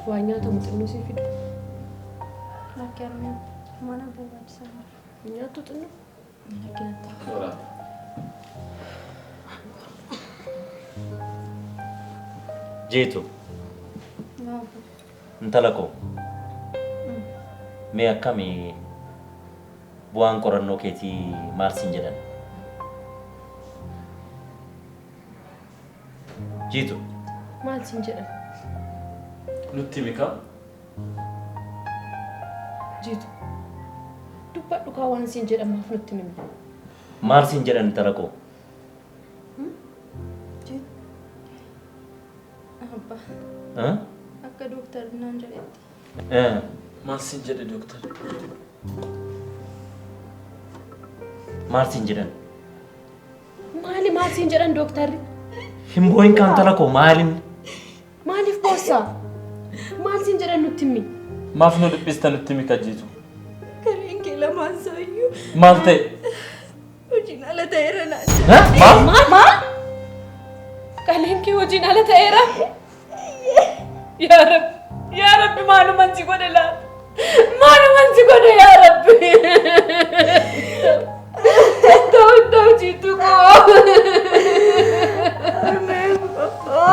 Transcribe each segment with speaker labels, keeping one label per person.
Speaker 1: Waanyata muxinno si fidu.
Speaker 2: Lakkaarmee mana barbaachisan.
Speaker 1: Nyaatu xinno.
Speaker 2: Lakkinata.
Speaker 3: Jeetu. Ntalako. Mee akkamii bu'aan qorannoo keetii maal siin jedhan? Jeetu.
Speaker 1: Maal siin jedhan?
Speaker 3: Nutti mika.
Speaker 1: Jeetu. Dubbadhu kaa waan siin jedhan maaf nutti himi?
Speaker 3: Maal siin jedhan ntalako?
Speaker 2: Abba. Akka doktor naan jedhetti.
Speaker 3: Maal siin jedhe doktor? Maal siin jedhan?
Speaker 1: Maal siin jedhan doktorri?
Speaker 3: Himboin kan ntalako maalin?
Speaker 1: Maaliif boossa? Maal siin jedhan nutti himi?
Speaker 4: Maaf nu dhibbista nutti himi Jeetu.
Speaker 2: Kareen kee lamaan saayyuu.
Speaker 4: Maal ta'e?
Speaker 2: Hojiin ala ta'eera naan.
Speaker 1: Maal? Kareen kee hojiin ala ta'eera? Ya Rabbi maaluman si godhe laata? Maaluman si godhe ya Rabbi? Ta'u Jeetu koo.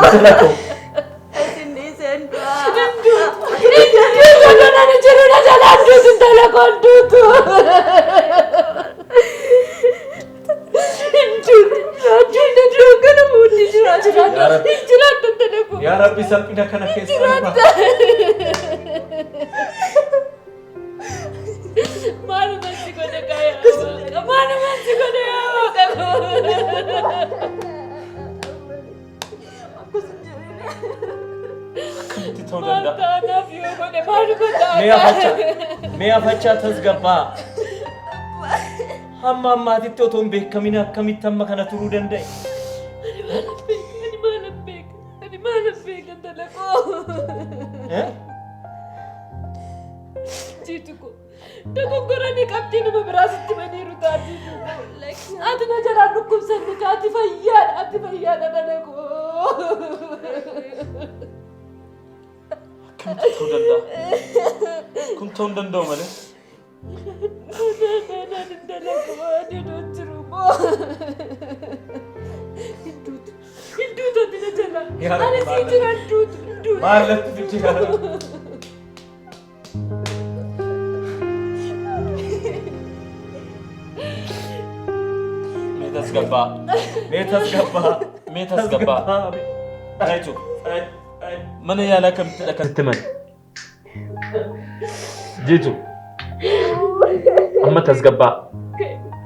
Speaker 3: Ntalako. Ya Rabbi saphina kana keessa darba.
Speaker 1: Maaluman si godhe kaya. Maaluman si godhe ya
Speaker 4: Akkamitti ta'uu danda'a?
Speaker 1: Maataanaaf yoo godhe maal godhaa?
Speaker 3: Mee afachaa tasgabbaa. Hamma ammaatitti otoo hin beekamin akkamitti amma kana turuu danda'e?
Speaker 1: Ani maalan beeka talakoo. Jeetu ko. Dogoggoranii qabdii nama biraa sitti maniiru taati. Ati na jalaa dhukkubsannu ati fayyaadha talakoo.
Speaker 4: Akkamitti ta'uu danda'a? Kun ta'uu hin danda'u malee. Mee tasgabbaa. Jeetu. Mana yaalaa kamitti dhaqatti man? Jeetu. Amma tasgabbaa.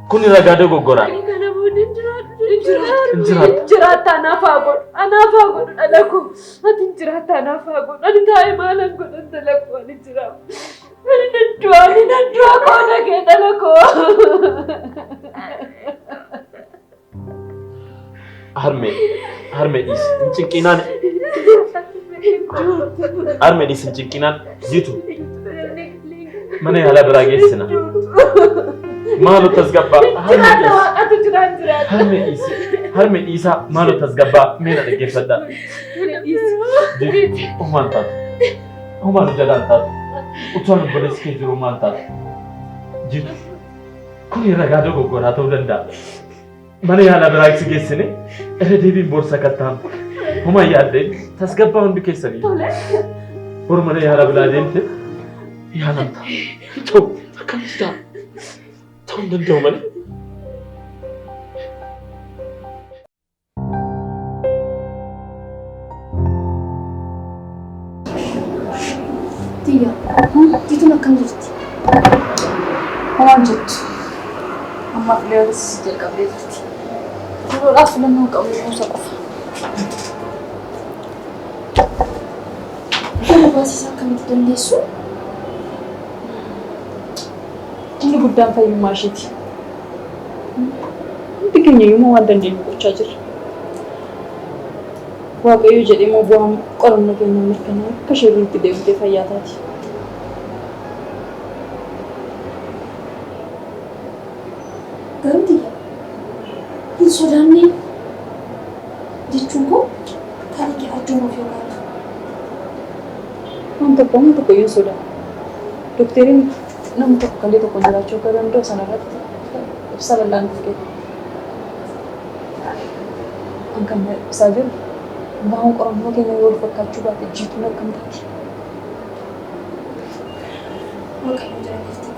Speaker 4: Kun ragaa dogoggora.
Speaker 1: Jiraata anaafaa godhu dhalakoo. Ati jiraata anaafaa godhu. Ani taa'ee maalan godhan dhalakoo ani jiraatu. Ani naddu'aa qoona kee dhalakoo.
Speaker 4: Harme dhiis hin cinqinaan. Harme dhiis hin cinqinaan. Jeetu. Mana yaalaa biraa geessina. Maaloo tasgabbaa. Harme dhiisaa maaloo tasgabbaa. Meena dhaggeeffadhaa. Jeetu. Homaan taatu. Homaan jalaan taatu. Utuwaan obboleessi kee jiru maal taatu? Jeetu. Kun ragaa dogoggoraa ta'uu danda'a. Mana yaalaa biraa si geessine irra deebiin boorsa kattaan. Homaan yaaddeen tasgabbaa hundi keessanii. Bor mana yaalaa biraa deemte yaalamta. Ta'u akkamitti ta'a? Ta'uu hin danda'u malee.
Speaker 2: Tiyya, Jeetuun akkam jirti?
Speaker 5: Waan jettu ammaaf leeris jalqabdee jirti. Yeroodhaaf filannoo qabu kuusa qofa.
Speaker 2: Kana baasisaa akkamitti dandeessu?
Speaker 5: Inni guddaan fayyummaa isheeti. Hundi keenya yommuu waan dandeenyu gochaa jirra. Waaqayyo jedhee moo bu'aan qorannoo keenya mirkanaa akka ishee itti deebitee fayyaa taati.
Speaker 2: Garuu tiyya, hin sodaanne jechuun koo kan kee ajjuun of yookaan
Speaker 5: Waan tokko iyyuu sodaa. Doktoriin nama tokko kan tokko jiraachuu akka danda'u sanarratti ibsa bal'aan kenna. An kan ibsaa jiru waan qorannoo keenya yoo fakkaachuu baate jiituun akkam taati.
Speaker 2: Waaqayyo jaalatti.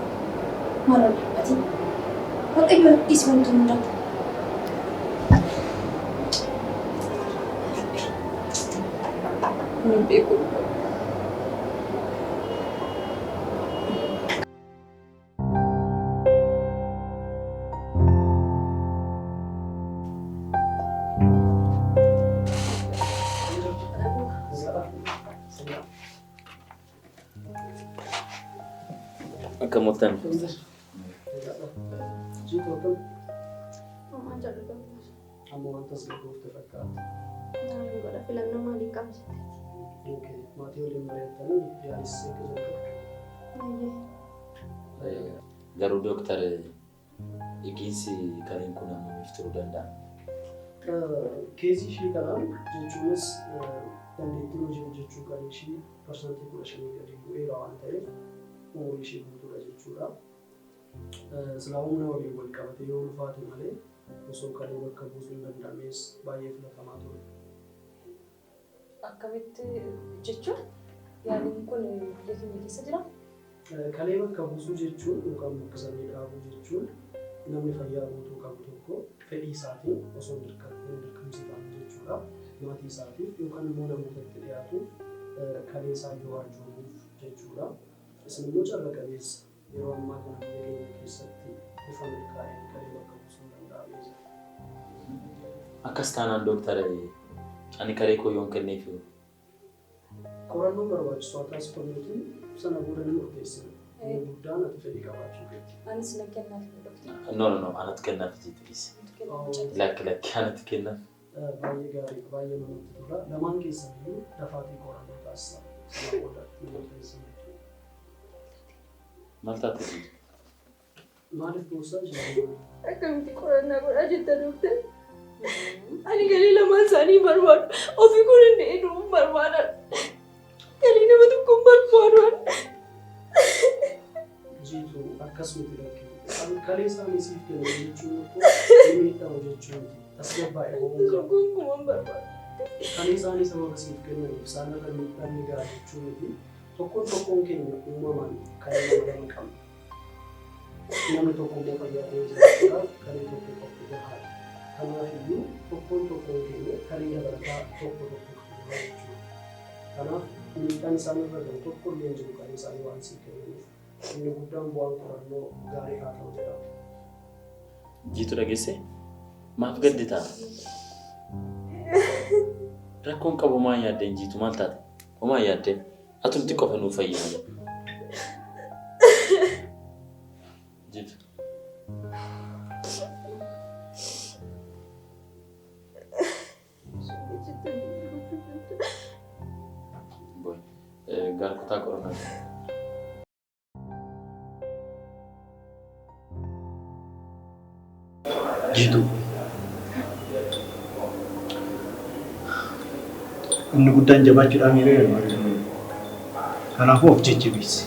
Speaker 2: Maal ati? Waaqayyo dhiis wanti hundaa.
Speaker 5: Hin beeku.
Speaker 3: Kemudian
Speaker 6: Kamu lantas berdoa terdekat.
Speaker 2: Nah, ada film nama di kampus.
Speaker 6: Oke, mati oleh mereka ni biar isi kejutan.
Speaker 3: garuu doktar eeginsi kan hin kunamneef turuu danda'a.
Speaker 6: Keezii ishee kanaan jechuunis dandeettii hojii hojjechuu kan ishee parsantii 15 gadi bu'eera waan ta'eef umurii ishee guutuudha jechuudha. Silaa humna waliin wal qabatee yoo ulfaate malee osoo kalee bakka buusuu hin danda'ames baay'ee filatamaa ture.
Speaker 5: Akkamitti jechuun yaaliin kun biyya keenya keessa jira?
Speaker 6: Kalee bakka buusuu jechuun yookaan buqqisanii dhaabuu jechuun namni fayyaa guutuu qabu tokko fedhii isaatiin osoo dirqamsiifame jechuudha. Maatii isaatiif yookaan immoo namootatti dhiyaatu kalee isaa yoo arjoomuuf jechuudha. Isin immoo carra qabeessa yeroo ammaa kana biyya keenya keessatti bifa milkaa'een kalee bakka buusuu danda'amee jira.
Speaker 3: Akkas taanaan doktara ani kalee koo yoon kenneef
Speaker 6: qorannoon barbaachisu haa taasifamuutiin sana booda ni murteessina. Inni guddaan ati fedhii qabaachuu qabdi.
Speaker 5: Anis na kennaaf doktora.
Speaker 3: No, anatti kennaaf jechuudha. Lakki anatti kennaaf.
Speaker 6: Baay'ee gaarii baay'ee namatti tola. Lamaan keessaniyyuu dafaatii qorannoo taasisaa. Sana booda ni murteessina.
Speaker 3: Maal taate jiru?
Speaker 6: Maaliif boossaa jiru?
Speaker 1: Akkamitti qorannaa godhaa jetta doktor? Ani galii lamaan isaanii barbaadu. Ofii kun inni hedduun barbaadan. Galii nama tokko barbaadan.
Speaker 6: Jiitu akkasumatti lakkee. Kalee isaanii siif kennu jechuun miidhamu jechuun tasgabbaa'ee ho'uun qabu.
Speaker 1: Gonkumaan barbaadu.
Speaker 6: Kalee isaanii sababa siif kennaniif isaan irra miidhamni gahaa jechuun fi tokkoon keenya uumamaan kalee nama lama qabna. Namni tokko immoo fayyaa ta'ee jiraachuudhaaf kalee tokko qofa gahaadha. Kanaafiyyuu tokkoon keenya kalee dabalataa tokko qabu jechuudha. Kanaaf miidhaan isaan irra gahu tokko illee hin jiru kalee isaanii waan siif kennaniif. Inni guddaan bu'aan qorannoo gaarii haa ta'u jedhama.
Speaker 3: Jiitu dhageesse? Maaf gaddi ta'a? Rakkoon qabu maan yaaddeen jiitu maal taate? Homaan yaaddeen? Atumti qofa nuuf fayyadu. Jiitu. Boy, gaar kutaa qorannaa.
Speaker 6: Jitu. Inni guddaan jabaachuudhaan hiriira kanaafuu of jajjabeessi.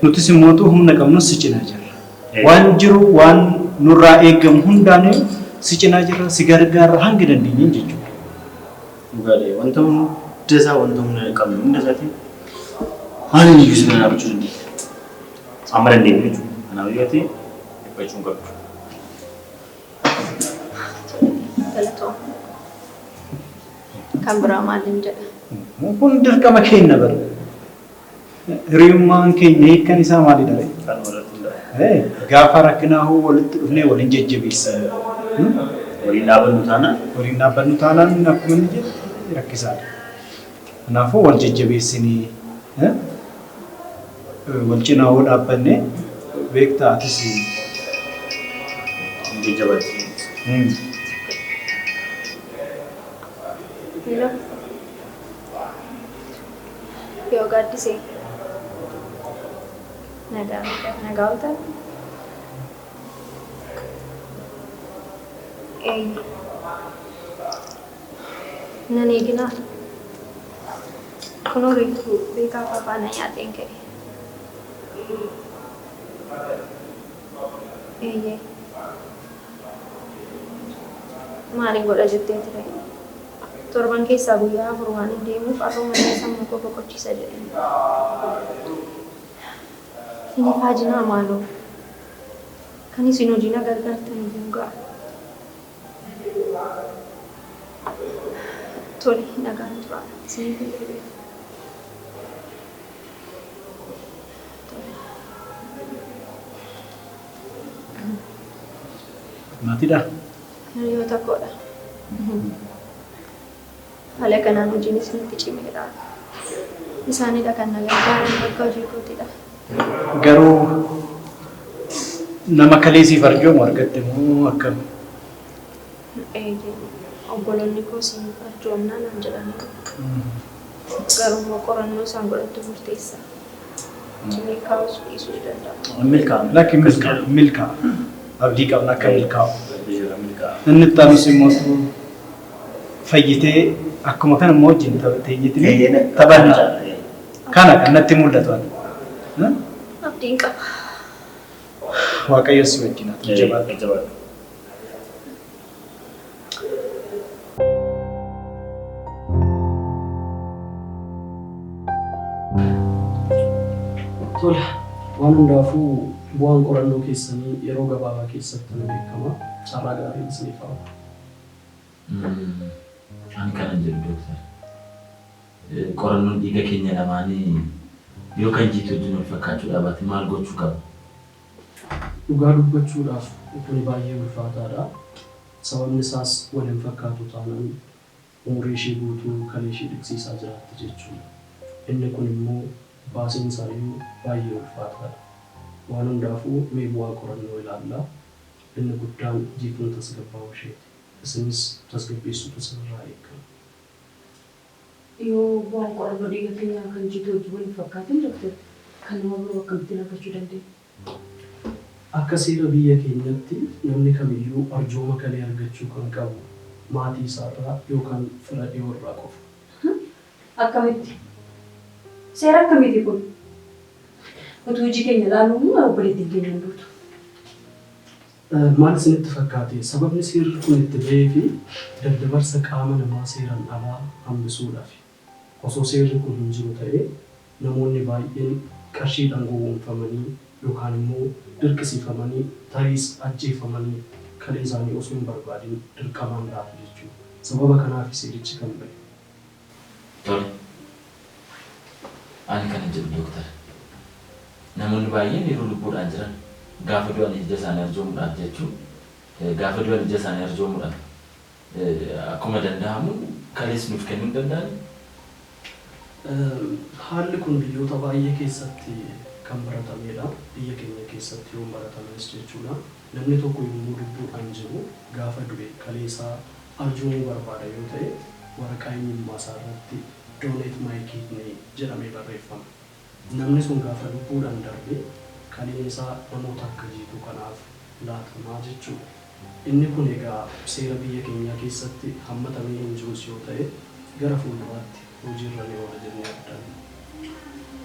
Speaker 6: Nutis immoo humna qabnus si cinaa jirra. Waan jiru waan nurraa eegamu hundaan si cinaa jirra, si gargaarra hanga dandeenyeen jechuudha.
Speaker 7: Dhugaalee wanta hundasaa wanta humna qabnu hundasaatiin haala iyyuu si mana dhaabachuu dandeenya. Amma dandeenya jechuudha. Kanaaf iyyuu dhiphachuun qabdu.
Speaker 2: Galatoo. Kan biraa maaliin jedha?
Speaker 6: Kun dirqama keenya bara. Hiriyummaan keenya hiikkaan isaa maalidha?
Speaker 7: Kan walirratti hundaa'e.
Speaker 6: Gaafa rakkinaa hoo walitti dhufnee waliin jajjabeessan.
Speaker 7: Waliin dhaabbannu taanaan
Speaker 6: akkuma inni jedhe rakkisaadha. Kanaafuu wal jajjabeessinii wal cinaa hoo dhaabbannee beektaa atis
Speaker 7: jajjabaatti.
Speaker 2: Hello. Yoo gaaddisee. Nagaa oltaa? Nan eeginaa. Kunoo beekaa faana nyaateen ka'e. Eeyyee. Maaliin godha jettee ture? Torban keessaa guyyaa afur waan hin deemuuf har'uma sammuu koo boqochiisa jedhanii. Inni faajinaa maaloo? Kan isin hojii na gargaartanii bungaa. Tole nagaan tura. Isin fayyadee.
Speaker 7: Maatiidha.
Speaker 2: Hiriyoota koodha. Haala kanaan hojiin isinitti cimeedha. Isaanidha kan na gargaaran bakka hojii kootiidha.
Speaker 6: Garuu nama kaleessiif arjoomu argatte moo akkam?
Speaker 2: Obboloonni koo siin arjoomnaa naan jedhanii. Garuu immoo qorannoo isaan godhattu murteessa. Milkaa'us dhiisuu danda'a.
Speaker 7: Milkaa'u.
Speaker 6: Lakki milkaa'u. Abdii qabna akka milkaa'u. Inni itti aanus immoo fayyitee akkuma kana immoo wajjin teenyitini taphanna. Kana kan natti mul'atu.
Speaker 2: Abdiin qaba.
Speaker 6: Waaqayyo si wajjin haa jabaatu. Tola, waan hundaafuu bu'aan qorannoo keessanii yeroo gabaabaa keessatti ni beekama. Carraa gaarii isiniif haa ta'u.
Speaker 3: Ani kanan jedhu dooktar. Qorannoon dhiiga keenya lamaanii yoo kan jiitu wajjin wal fakkaachuu dhaabate maal gochuu qaba?
Speaker 6: Dhugaa dubbachuudhaaf kuni baay'ee ulfaataadha. Sababni isaas wal hin fakkaatu taanaan umurii ishee guutuu kan ishee dhiqsiisaa jiraatti jechuudha. Inni kun immoo baasiin isaayyuu baay'ee ulfaataadha. Waan hundaafuu mee bu'aa qorannoo ilaallaa. Inni guddaan jiituun tasgabbaa'uu isheeti. Isinis tasgabbeessuutu sirraa eegama.
Speaker 5: Yoo bu'aan qorannoo dhiiga keenyaa kan jiitu wajjin wal hin fakkaatin dooktar kan nama biroo akkamittiin argachuu dandeenya?
Speaker 6: Akka seera biyya keenyatti namni kamiyyuu arjooma kalee argachuu kan qabu maatii isaarraa yookaan fira dhiyoorraa qofa.
Speaker 5: Akkamitti? Seera akkamiiti kun? Utuu hojii keenya ilaaluun obboleettiin keenya hin duutu.
Speaker 6: Maal isinitti fakkaate sababni seerri kun itti ba'ee fi daddabarsa qaama namaa seeraan alaa hambisuudhaaf. Osoo seerri kun hin jiru ta'ee namoonni baay'een qarshiidhaan gowwoomfamanii yookaan immoo dirqisiifamanii tariis ajjeefamanii kalee isaanii osoo hin barbaadin dirqamaan dhaatu jechuudha. Sababa kanaaf seerichi kan ba'e.
Speaker 3: Tole. Ani kana jedhu dooktar. Namoonni baay'een yeroo lubbuudhaan jiran gaafa du'an ija isaanii arjoomuudhaaf jechuun gaafa du'an ija isaanii arjoomuudhaaf akkuma danda'amu kalees nuuf kennuu hin danda'ani.
Speaker 6: Haalli kun biyyoota baay'ee keessatti kan baratamedha. Biyya keenya keessatti yoo baratames jechuudha. Namni tokko yommuu lubbuudhaan jiru gaafa du'e kaleessaa arjoomuu barbaada yoo ta'e waraqaa eenyummaa isaa irratti donate my kidney jedhamee barreeffama. Namni sun gaafa lubbuudhaan darbe kaleen isaa namoota akka jiitu kanaaf laatamaa jechuudha. Inni kun egaa seera biyya keenyaa keessatti hammatamee hin jirus yoo ta'e gara fuulduraatti hojiirra ni oola jennee abdanna.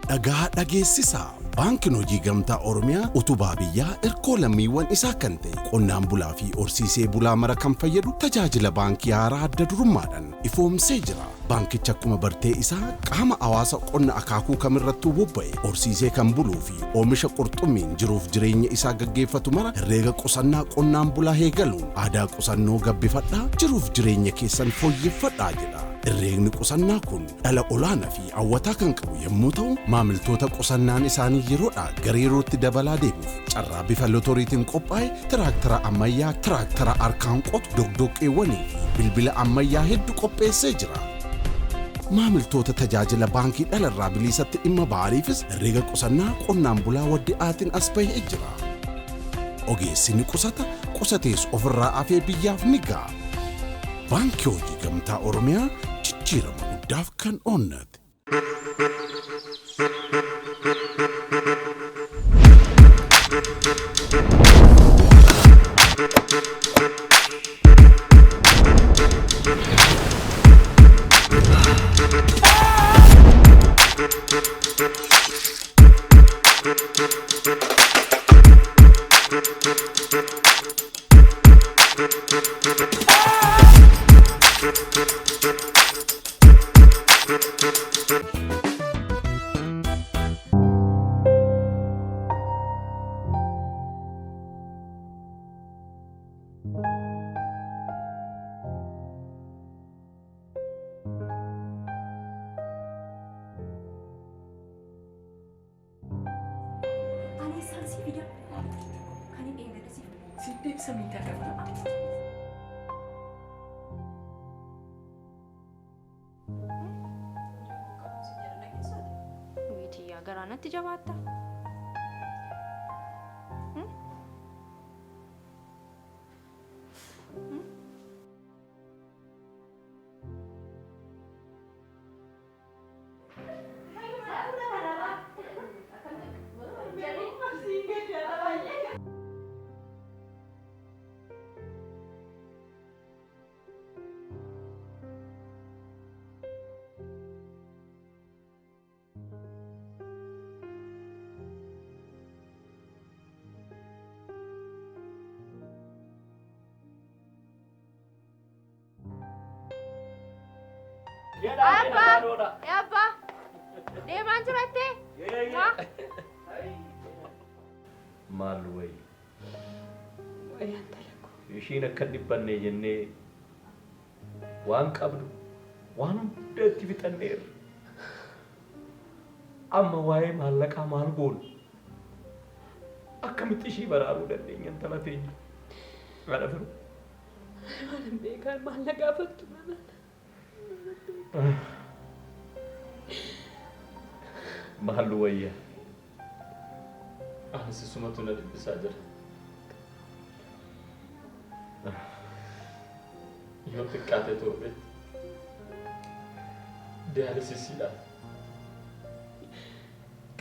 Speaker 8: Dhagaa dhageessisaa. Baankiin Hojii Gamtaa Oromiyaa utubaa biyyaa irkoo lammiiwwan isaa kan ta'e qonnaan bulaa fi horsiisee bulaa mara kan fayyadu tajaajila baankii haaraa adda durummaadhaan ifoomsee jira. Baankichi akkuma bartee isaa qaama hawaasa qonna akaakuu kamirrattuu bobba'e horsiisee kan buluu fi oomisha qurxummiin jiruuf jireenya isaa gaggeeffatu mara herreega qusannaa qonnaan bulaa eegaluun aadaa qusannoo gabbifadhaa jiruuf jireenya keessan fooyyeffadhaa jedha. Herreegni qusannaa kun dhala olaanaa fi hawwataa kan qabu yommuu ta'u maamiltoota qusannaan isaanii yeroodhaa gara yerootti dabalaa deemuuf carraa bifa lotoriitiin qophaa'e tiraaktara ammayyaa tiraaktara harkaan qotu dogdoqqeewwanii fi bilbila ammayyaa hedduu qopheessee jira. Maamiltoota tajaajila baankii dhalarraa biliisatti dhimma ba'aniifis herreega qusannaa qonnaan bulaa waddi'aatiin as bahee jira. Ogeessi ni qusata, qusatees ofirraa afee biyyaaf ni ga'a. Baankii Hojii Gamtaa Oromiyaa jijjiirama guddaaf kan oonnate.
Speaker 5: Ani salsi video. Kan ini enggak sih?
Speaker 4: Sitti bisa minta dapat.
Speaker 2: Witi agarana tijabatta. Apa? Dia mancu rete.
Speaker 4: Malu way.
Speaker 1: Wayaan talaku.
Speaker 4: Ishiin akka dhibbanne jennee waan qabdu waan hundatti fixanneerra. Amma waa'ee maallaqaa maal goonu? Akkamitti ishii baraaruu dandeenya intala teenya? Haadha firu.
Speaker 1: Waan beekaan maallaqaa fattu mana.
Speaker 4: Malu wayya. Ansi sumatu na dhibbisaa jira. Yoo xiqqaate torbe diyaalisiisiidhaan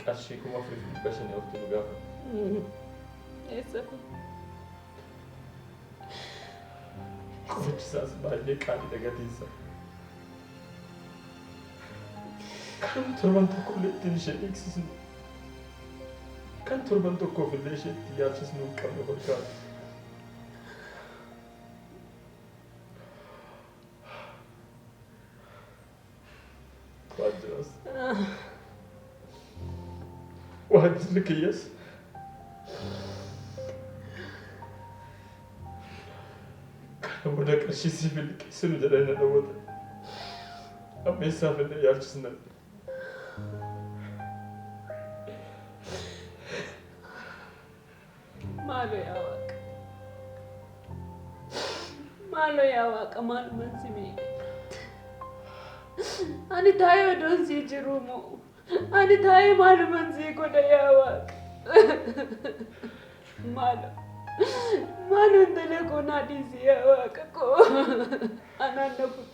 Speaker 4: qarshii 4,500 oftu nu gaafata.
Speaker 1: Eessa kun?
Speaker 4: Qorichisaas baay'ee qaalii dhagatiinsa. Kan torban tokko illee ittiin ishee eegsisnu. Kan torban tokkoof illee ishee itti yaachisnu hin qabne fakkaata. Waajjiras. Waajjirri kiyyas. Kana booda qarshii siif liqeessinu jedhanii na dhawwatan. Ammeessaaf illee yaalchisnan.
Speaker 1: Maalo yaa Waaqa maalumaan si miidhe. Ani taa'ee odoon sii jiru moo? Ani taa'ee maalumaan sii godha yaa Waaqa. Maalo intala koo naa dhiisi yaa Waaqa koo. Anaan na fuudhu.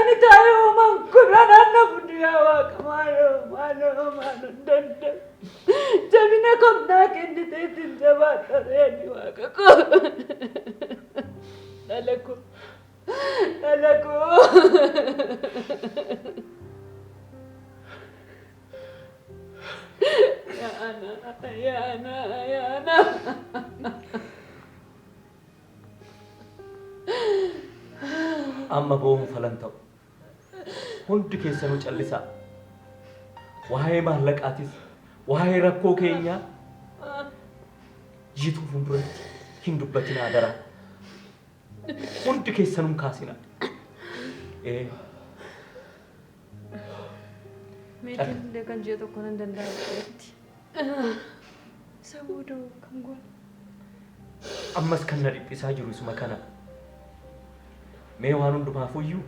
Speaker 1: Ani taa'ee hoomaan kun anaan na fuudhu yaa Waaqa. Maalo danda'u. Jabina komnaa kenniteetiin jabaadha reeni Waaqa koo. Dalaku. Ya Ana.
Speaker 4: Amma boonu falan ta'u. Hundi keessanuu callisaa. Waa'ee maallaqaatis, waa'ee rakkoo keenyaa jituu fuulduratti hin dubbatin adaraa. Hundi keessanuu kaasina.
Speaker 1: Meetiin illee kan ji'a tokko nan danda'a jetti. Isa booda'u kan goone.
Speaker 4: Ammas kan na dhiphisaa jiru isuma kana. Mee waan hundumaafuyyuu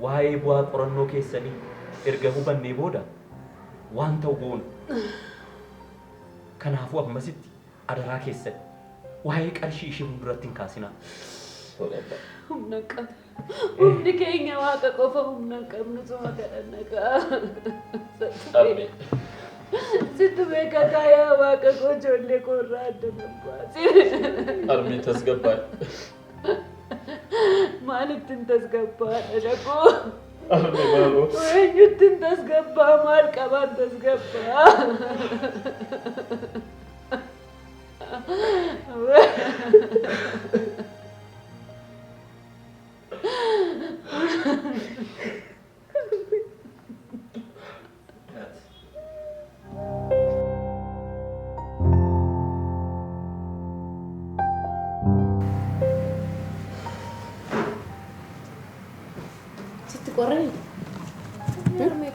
Speaker 4: waa'ee bu'aa qorannoo keessanii erga hubannee booda waan ta'u goonu. Kanaafuu ammasitti adaraa keessatti waa'ee qarshii ishee fuulduratti hin kaasinaa.
Speaker 1: Humna qaba. Humni keenya Waaqa qofa humna qabnu suma kadhannaqa. Situ beekataa yaa Waaqa koo ijoollee koo irraa adda nan baasi.
Speaker 4: Armii tasgabbaa.
Speaker 1: Maalittiin tasgabbaadha dhaqoo?
Speaker 4: Armii maaloo?
Speaker 1: Eenyuttiin tasgabbaa maal qabaan tasgabbaa?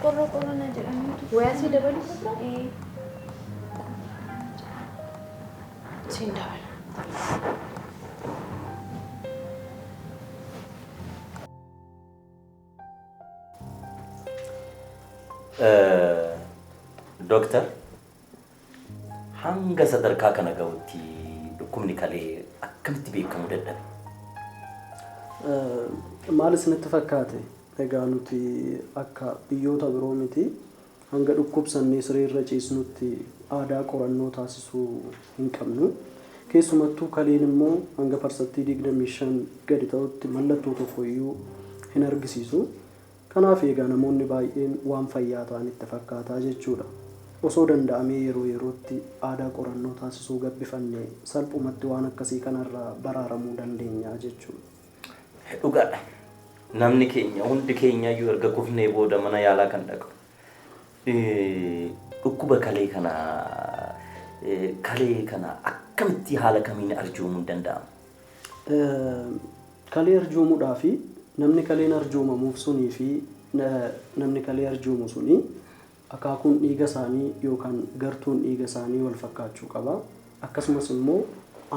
Speaker 2: qorra na jedhanii. Wayaa si dabalu fudhaa? Siin dabalu.
Speaker 7: Doktor, hanga sadarkaa kana gahutti dhukkubni kalee akkamitti beekamuu dadhabe?
Speaker 6: Maal isinitti fakkaate? Egaa nuti akka biyyoota biroo miti hanga dhukkubsannee sireerra ciisnutti aadaa qorannoo taasisuu hin qabnu. Keessumattuu kaleen immoo hanga parsantii 25 gadi ta'utti mallattoo tokkoyyuu hin argisiisu. Kanaaf egaa namoonni baay'een waan fayyaa ta'an itti fakkaataa jechuudha. Osoo danda'amee yeroo yerootti aadaa qorannoo taasisuu gabbifannee salphumatti waan akkasii kanarraa baraaramuu dandeenya jechuudha.
Speaker 7: Dhugaadha. Namni keenya hundi keenya iyyuu erga kufnee booda mana yaalaa kan dhaqu. Dhukkuba kalee kana akkamitti haala kamiin arjoomuu danda'ama?
Speaker 6: Kalee arjoomuudhaaf namni kaleen arjoomamuuf sunii fi namni kalee arjoomu sunii akaakuun dhiiga isaanii yookaan gartuun dhiiga isaanii wal fakkaachuu qaba. Akkasumas immoo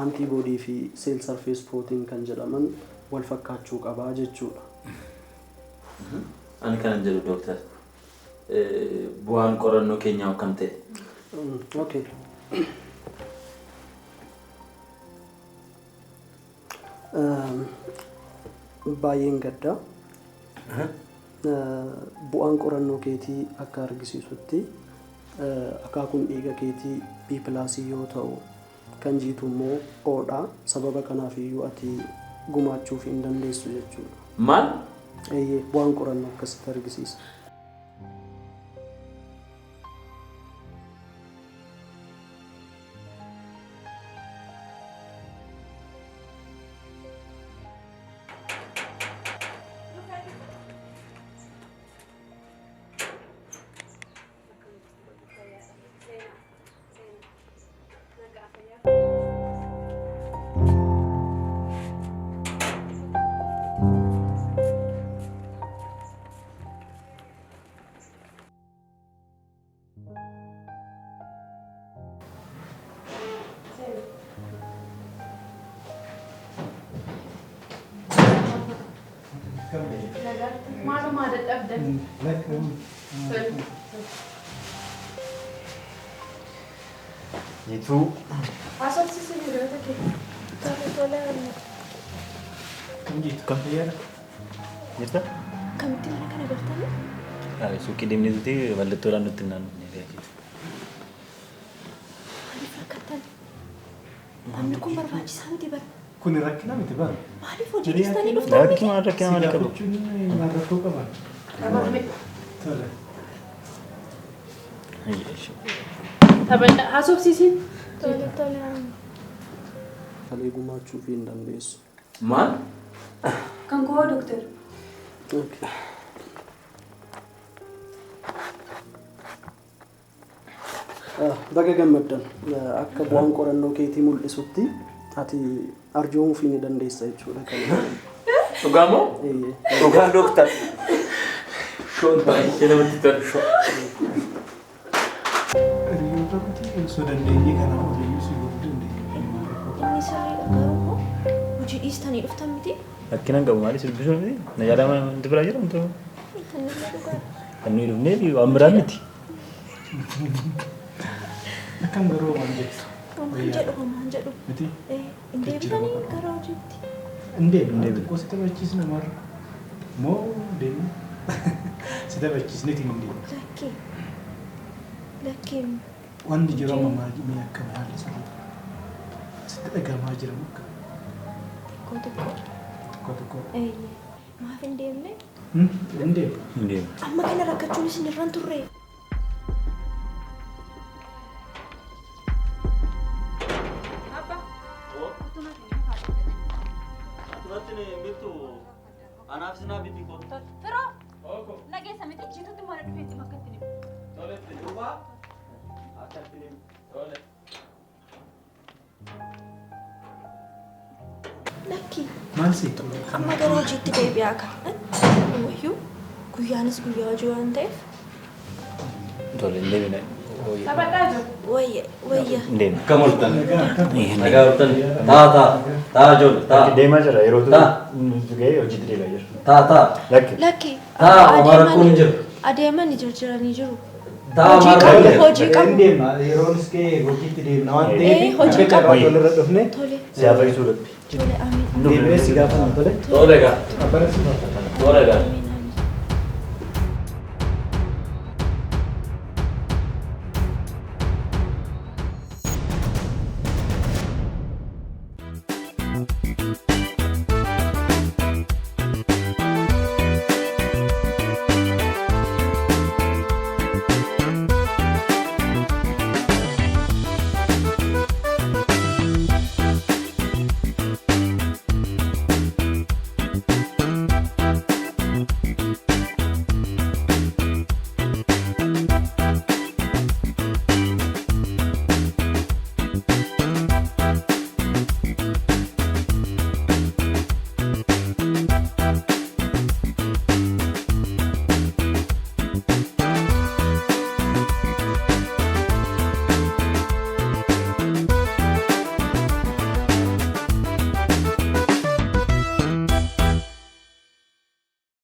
Speaker 6: antiboodii fi seel sarfees pirootiin kan jedhaman wal fakkaachuu qaba jechuudha.
Speaker 3: Ani kanan jedhu doktor. Bu'aan qorannoo keenyaa akkam ta'e?
Speaker 6: Okay. Baay'een gaddaa. Bu'aan qorannoo keetii akka argisiisutti akaakuun dhiiga keetii B+ yoo ta'u kan jiitu immoo Oodha. Sababa kanaaf iyyuu ati gumaachuuf hin dandeessu jechuudha.
Speaker 3: Maal?
Speaker 6: Bu'aan qorannoo akkasitti argisiisa.
Speaker 2: Maaluma dadhabdan?
Speaker 7: Itu
Speaker 2: Haasofsiisin hiriyoota kee. Tole.
Speaker 7: kan gitu kan ya? Jirta?
Speaker 2: Kamitti mana kana bartanii?
Speaker 7: Suuqii deemnee tuti mallattoodhaan nutti naannoo jechuudha.
Speaker 2: Maaliif rakkattan? Namni kun barbaachisaa miti bara.
Speaker 9: Kun rakkina miti bara.
Speaker 2: Maaliif hojii keessanii dhuftan miti?
Speaker 7: Rakkina maal qabu?
Speaker 9: Maal rakkoo qaban?
Speaker 2: Qabatame.
Speaker 9: Tole.
Speaker 2: Taphaadha. Haasofsiisin. Tole.
Speaker 6: Kalee gumaachuuf hin dandeessu.
Speaker 3: Maal?
Speaker 5: Kan koo doktor.
Speaker 6: Okay. Baga gammaddan akka bu'aan qorannoo keetii mul'isutti ati arjoomuu ni dandeessa jechuudha kan.
Speaker 3: Dhugaa moo?
Speaker 7: Dhugaa doktor.
Speaker 3: Shoon baay'ee namatti tolu.
Speaker 9: Hiriyoota kuti osoo dandeenye kana hojii si godhuu dandeenya.
Speaker 2: Inni sirriidha garuu hojii dhiistanii dhuftan miti?
Speaker 7: Rakkina qabu maali sirbisuu miti? Na yaadama wanti biraa jira wanti kan nuyi dhufnee fi waan biraa miti.
Speaker 9: Akkam garuu waan jettu.
Speaker 2: Waan jedhu.
Speaker 9: Miti?
Speaker 2: Hin deebitanii gara hojiitti.
Speaker 9: Hin deemne. Xiqqoo si taphachiisna marra. Moo deemne? Si taphachiisneeti hin deemne.
Speaker 2: Lakkii.
Speaker 9: Wanti jiru amma maal akka maal isaa. Sitti dhagahamaa jira mukka. Tokko.
Speaker 2: Maaf hin deemne?
Speaker 9: Hin deemne.
Speaker 2: Amma kana rakkachuun isin irraan turre.
Speaker 7: Anaaf sinaa biti ko.
Speaker 5: Firoo. Nageessa miti jiitutti mana dhufeetti bakka itti dhibu.
Speaker 7: Toletti dhufa. Akkatti dhibu. Tole.
Speaker 2: Lakkii.
Speaker 9: Maal seetu?
Speaker 2: Amma gara hojiitti deebi'aa kan. Wayyuu guyyaanis guyyaa hojii waan ta'eef
Speaker 7: Tole, hin deemina.
Speaker 1: Taphataa jiru.
Speaker 2: Wayya wayya.
Speaker 7: Hin deemina.
Speaker 10: Akkam oltan? Nagaa oltan? Taa ijoollee taa.
Speaker 7: Deemaa jira yeroo tu ga'ee hojiitti deemaa jira.
Speaker 10: Taa.
Speaker 7: Lakki.
Speaker 2: Lakki.
Speaker 10: Taa rakkoon hin jiru.
Speaker 2: Adeemanii jiranii jiru.
Speaker 10: Taa maal
Speaker 2: Hojii qabu.
Speaker 9: Deema yeroon iskee hojiitti deemna waan ta'eef
Speaker 2: hojii
Speaker 9: akka
Speaker 2: qabu.
Speaker 9: carraa walirra dhufne
Speaker 2: Tole.
Speaker 7: Siyaa fayyisuu dhabbi.
Speaker 2: Tole amiin.
Speaker 9: deemnee si gaafanna tole.
Speaker 10: Tole gaa.
Speaker 9: Abbaan si
Speaker 10: Tole gaa.